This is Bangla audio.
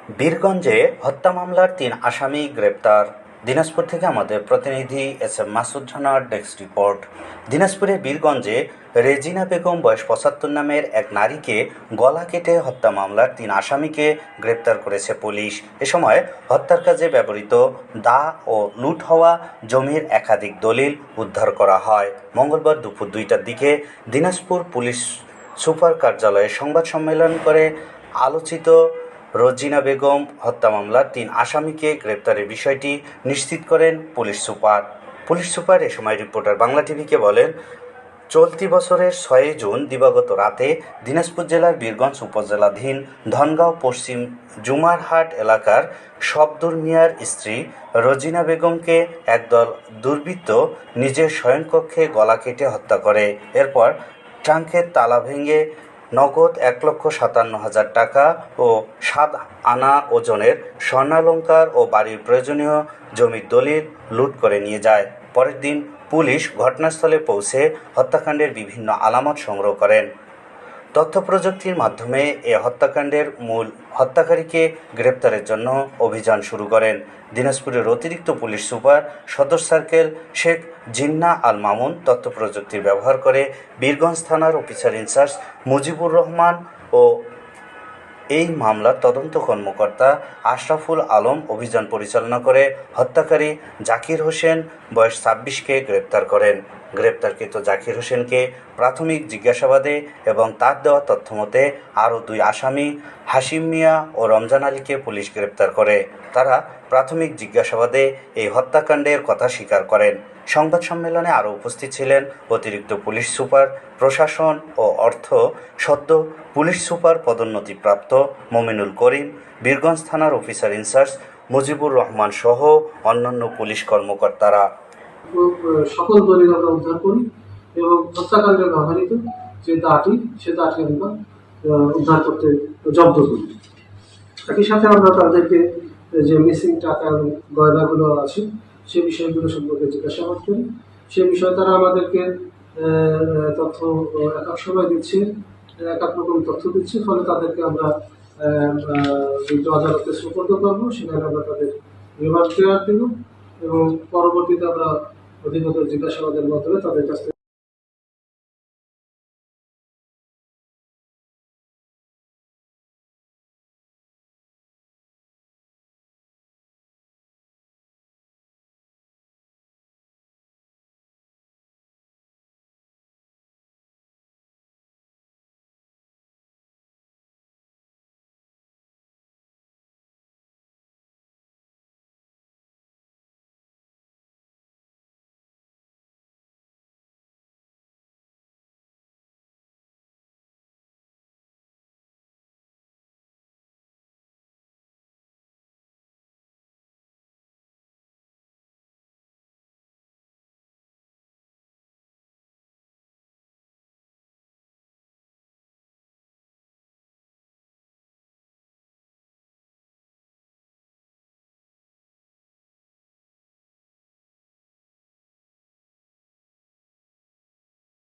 বীরগঞ্জে হত্যা মামলার ৩ আসামি গ্রেপ্তার। দিনাজপুর থেকে আমাদের প্রতিনিধি এস.এম. মাসুদ রানার ডেস্ক রিপোর্ট। দিনাজপুরের বীরগঞ্জে রেজিনা বেগম বয়স ৭৫ নামের এক নারীকে গলা কেটে হত্যা মামলার ৩ আসামিকে গ্রেপ্তার করেছে পুলিশ। এ সময় হত্যার কাজে ব্যবহৃত দা ও লুট হওয়া জমির একাধিক দলিল উদ্ধার করা হয়। মঙ্গলবার দুপুর ২টার দিকে দিনাজপুর পুলিশ সুপার কার্যালয়ে সংবাদ সম্মেলন করে আলোচিত রোজিনা বেগম হত্যা মামলার ৩ আসামিকে গ্রেপ্তারের বিষয়টি নিশ্চিত করেন পুলিশ সুপার এ সময় রিপোর্টার বাংলা টিভিকে বলেন, চলতি বছরের ৬ জুন দিবাগত রাতে দিনাজপুর জেলার বীরগঞ্জ উপজেলাধীন ধনগাঁও পশ্চিম জুমারহাট এলাকার শবদুর মিয়ার স্ত্রী রোজিনা বেগমকে একদল দুর্বৃত্ত নিজের শয়নকক্ষে গলা কেটে হত্যা করে। এরপর ট্রাঙ্কের তালা ভেঙে নগদ ১,৫৭,০০০ টাকা ও ৭ আনা ওজনের স্বর্ণালংকার ও বাড়ির প্রয়োজনীয় জমির দলিল লুট করে নিয়ে যায়। পরের দিন পুলিশ ঘটনাস্থলে পৌঁছে হত্যাকাণ্ডের বিভিন্ন আলামত সংগ্রহ করেন। তথ্য প্রযুক্তির মাধ্যমে এ হত্যাকাণ্ডের মূল হত্যাকারীকে গ্রেপ্তারের জন্য অভিযান শুরু করেন দিনাজপুরের অতিরিক্ত পুলিশ সুপার সদর সার্কেল শেখ জিন্না আল মামুন। তথ্য প্রযুক্তির ব্যবহার করে বীরগঞ্জ থানার অফিসার ইনচার্জ মুজিবুর রহমান ও এই মামলার তদন্ত কর্মকর্তা আশরাফুল আলম অভিযান পরিচালনা করে হত্যাকারী জাকির হোসেন বয়স ২৬কে গ্রেপ্তার করেন। গ্রেপ্তারকৃত জাকির হোসেনকে প্রাথমিক জিজ্ঞাসাবাদে এবং তার দেওয়া তথ্যমতে আরও ২ আসামি হাশিম মিয়া ও রমজান আলীকে পুলিশ গ্রেপ্তার করে। তারা প্রাথমিক জিজ্ঞাসাবাদে এই হত্যাকাণ্ডের কথা স্বীকার করেন। সংবাদ সম্মেলনে আরও উপস্থিত ছিলেন অতিরিক্ত পুলিশ সুপার প্রশাসন ও অর্থ, সদ্য পুলিশ সুপার পদোন্নতিপ্রাপ্ত মমিনুল করিম, বীরগঞ্জ থানার অফিসার ইনচার্জ মুজিবুর রহমান সহ অন্যান্য পুলিশ কর্মকর্তারা। সকল দলিল আমরা উদ্ধার করি এবং হত্যাকাণ্ডে ব্যবহৃত যে দাটি সে দাটি আমরা উদ্ধার করতে জব্দ করি। একই সাথে আমরা তাদেরকে যে মিসিং টাকা এবং গয়নাগুলো আছে সে বিষয়গুলো সম্পর্কে জিজ্ঞাসাবাদ করি। সে বিষয়ে তারা আমাদেরকে তথ্য এক এক সময় দিচ্ছে, এক এক রকম তথ্য দিচ্ছে, ফলে তাদেরকে আমরা আদালতে সুপর্দ করবো। সেখানে আমরা তাদের রিমান্ড দেওয়ার দেব এবং পরবর্তীতে আমরা অধিকতর জিজ্ঞাসাবাদের মাধ্যমে তাদের কাছ থেকে